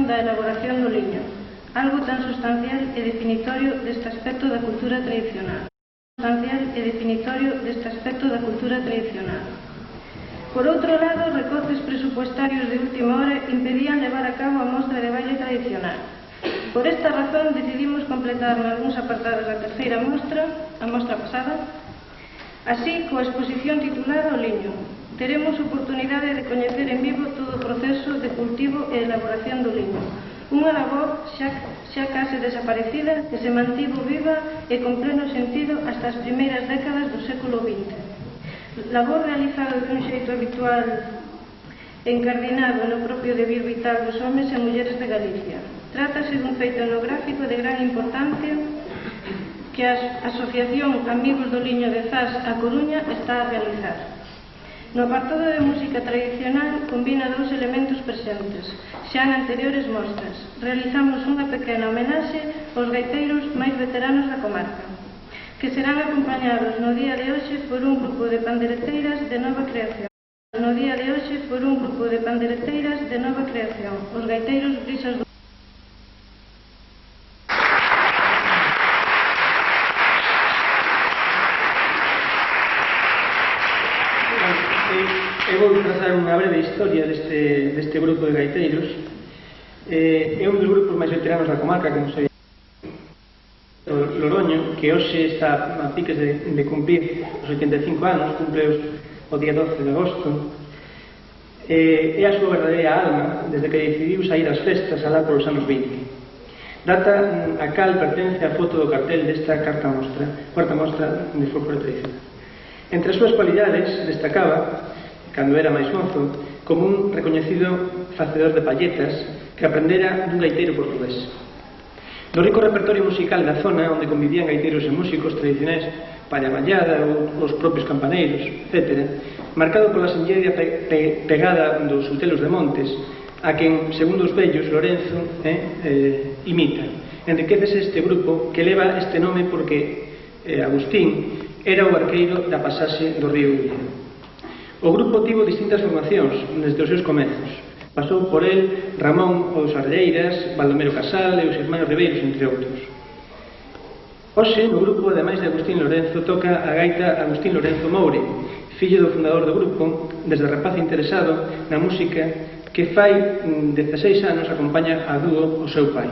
cuestión da elaboración do liño, algo tan sustancial e definitorio deste aspecto da cultura tradicional. Por outro lado, recortes presupuestarios de última hora impedían levar a cabo a mostra de baile tradicional. Por esta razón, decidimos completar algúns apartados da terceira mostra, a mostra pasada, así coa exposición titulada O liño. Teremos oportunidade de coñecer en vivo todo o proceso de cultivo e elaboración do liño, unha labor xa case desaparecida que se mantivo viva e con pleno sentido hasta as primeiras décadas do século XX. Labor realizada de un xeito habitual encardinado no propio devir vital dos homes e mulleres de Galicia. Trátase dun feito etnográfico de gran importancia que a Asociación Amigos do Liño de Zas a Coruña está a realizar. No apartado de música tradicional combina dous elementos presentes, xa en anteriores mostras. Realizamos unha pequena homenaxe aos gaiteiros máis veteranos da comarca, que serán acompañados no día de hoxe por un grupo de pandereteiras de nova creación. Os gaiteiros Brisas do Eu vou trazar unha breve historia deste grupo de gaiteiros. É un dos grupos máis veteranos da comarca, como sei, Loroño, que hoxe está a piques de cumprir os 85 anos, cumple o día 12 de agosto. É a súa verdadeira alma desde que decidiu sair ás festas alá polos anos 20. Data a cal pertence a foto do cartel desta cuarta mostra de folclore tradicional. Entre as súas cualidades destacaba, cando era máis mozo, como un recoñecido facedor de palletas que aprendera dun gaiteiro portugués. No rico repertorio musical da zona onde convivían gaiteiros e músicos tradicionais, Palla Vallada ou os propios campaneiros, etc., marcado pola sinxeira pegada dos sutelos de Montes, a quen, segundo os vellos, Lorenzo imita. Enriquecese este grupo que leva este nome porque Agustín era o arqueiro da pasaxe do río Ulla. O grupo tivo distintas formacións desde os seus comezos. Pasou por el Ramón os Arlleiras, Baldomero Casal e os irmáns Ribeiros, entre outros. Hoxe, no grupo, ademais de Agustín Lorenzo, toca a gaita Agustín Lorenzo Moure, fillo do fundador do grupo, desde rapaz interesado na música que fai 16 anos acompaña a dúo o seu pai.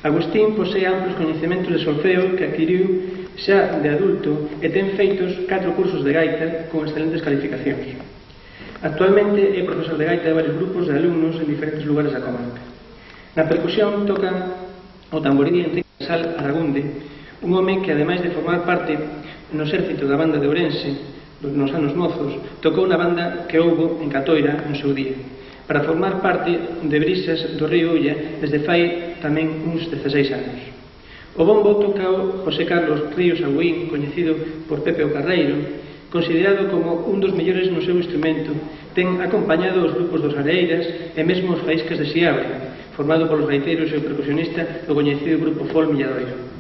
Agustín posee amplos coñecementos de solfeo que adquiriu xa de adulto e ten feitos 4 cursos de gaita con excelentes calificacións. Actualmente é profesor de gaita de varios grupos de alumnos en diferentes lugares da comarca. Na percusión toca o tamborí Enrique Casal Aragunde, un home que, ademais de formar parte no exército da banda de Ourense nos anos mozos, tocou na banda que houbo en Catoira no seu día, para formar parte de Brisas do río Ulla desde fai tamén uns 16 anos. O bombo toca o José Carlos Ríos Agüín, coñecido por Pepe o Carreiro, considerado como un dos mellores no seu instrumento. Ten acompañado os grupos dos Areiras e mesmo os Faíscas de Seabra, formado polos gaiteiros e o percusionista do coñecido grupo Fol Milladoiro.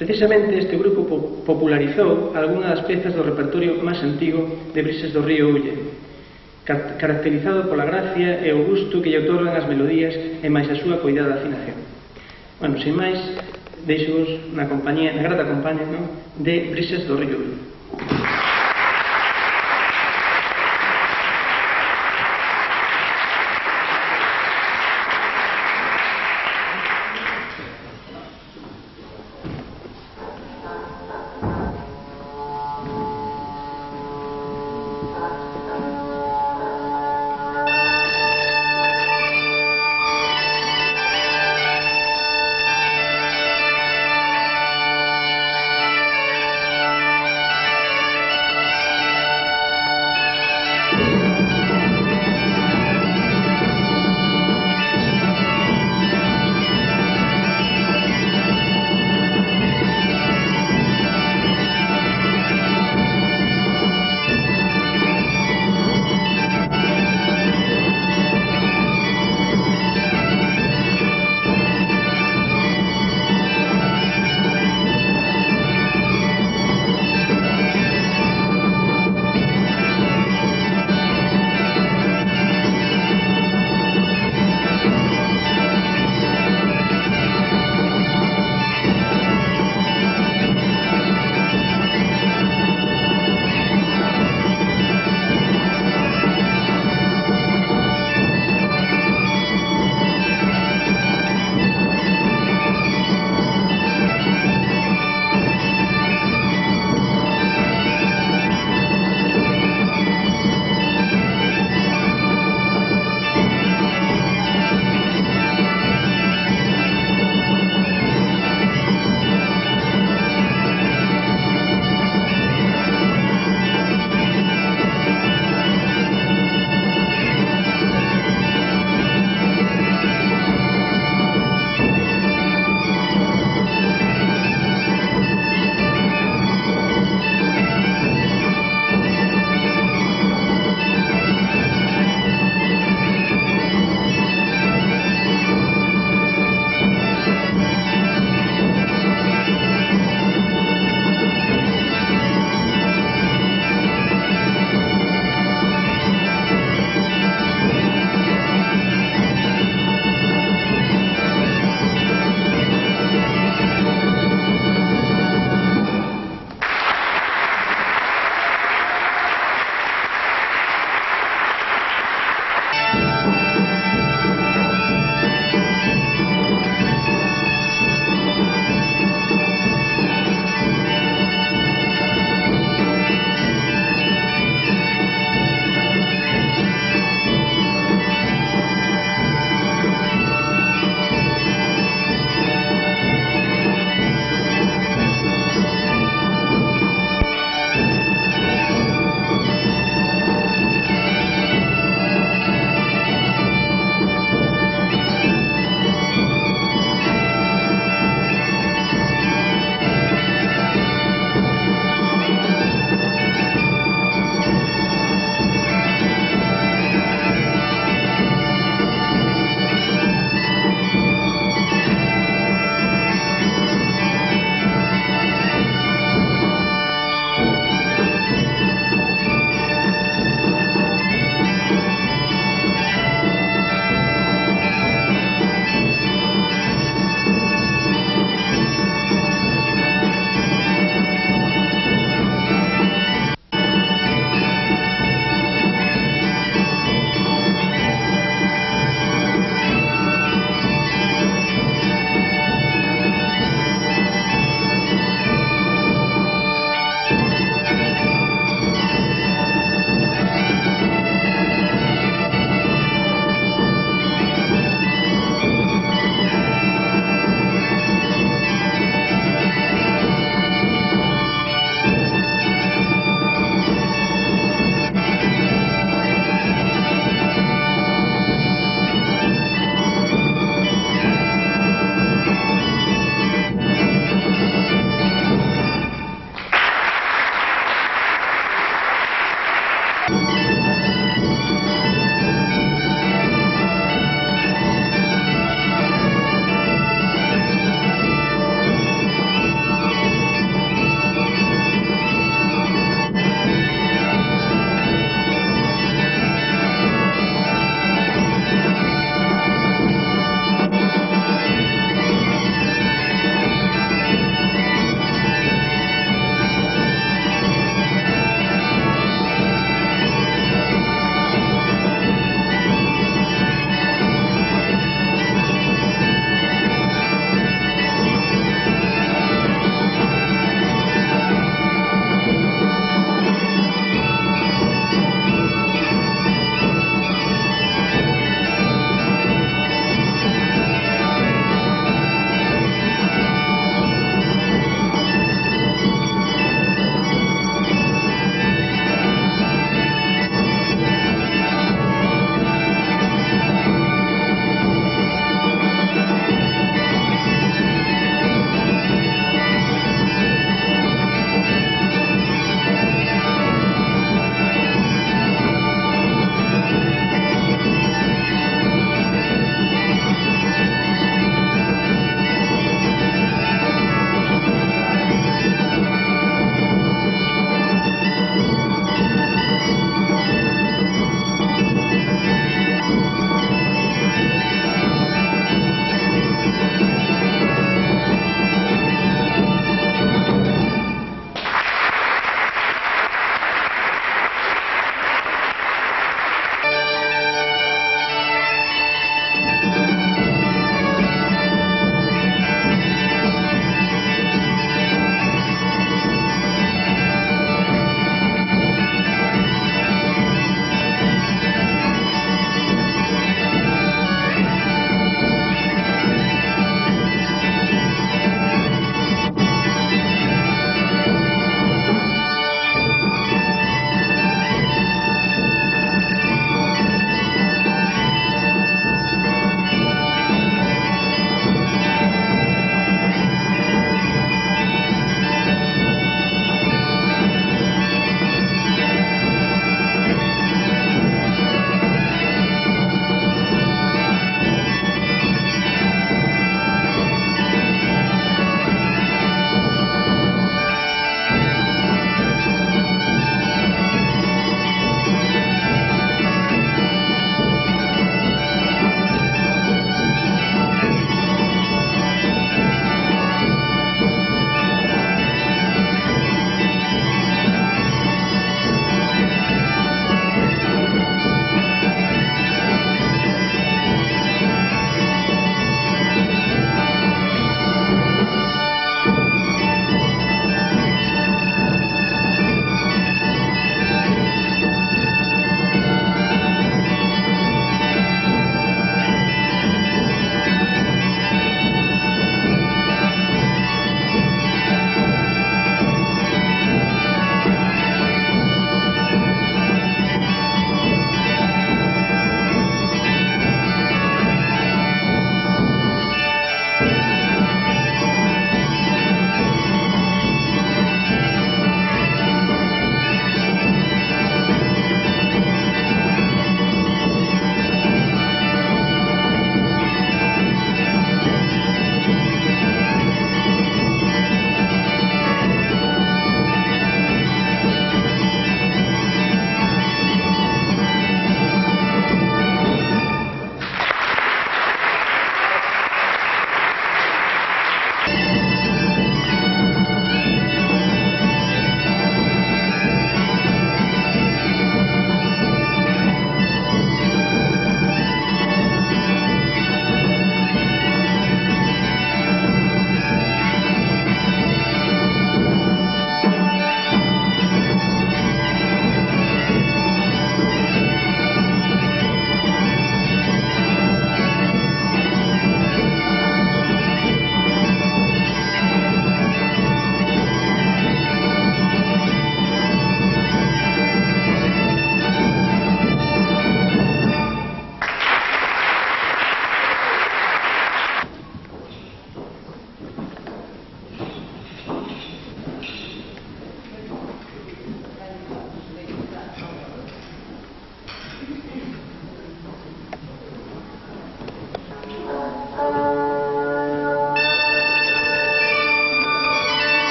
Precisamente este grupo popularizou algunhas das pezas do repertorio máis antigo de Brisas do río Ulla, caracterizado pola gracia e o gusto que lle otorgan as melodías e máis a súa coidada afinación. Bueno, sin máis, deixo-vos na grata compañía de Brisas do río Ulla.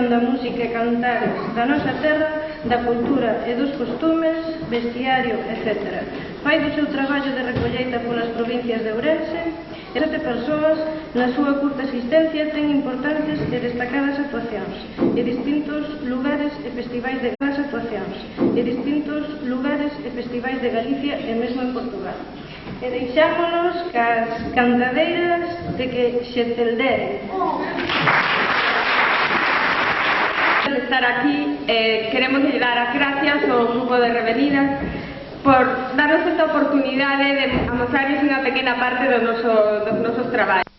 difusión da música e cantares da nosa terra, da cultura e dos costumes, bestiario, etc. Fai do seu traballo de recolleita polas provincias de Ourense e 7 persoas na súa curta existencia ten importantes e destacadas actuacións e distintos lugares e festivais de Galicia e mesmo en Portugal. E deixámonos cas cantadeiras de que Xeteldere. De estar aquí, queremos dar as gracias ao grupo de Revenidas por darnos esta oportunidade de amostrarles unha pequena parte dos nosos traballos.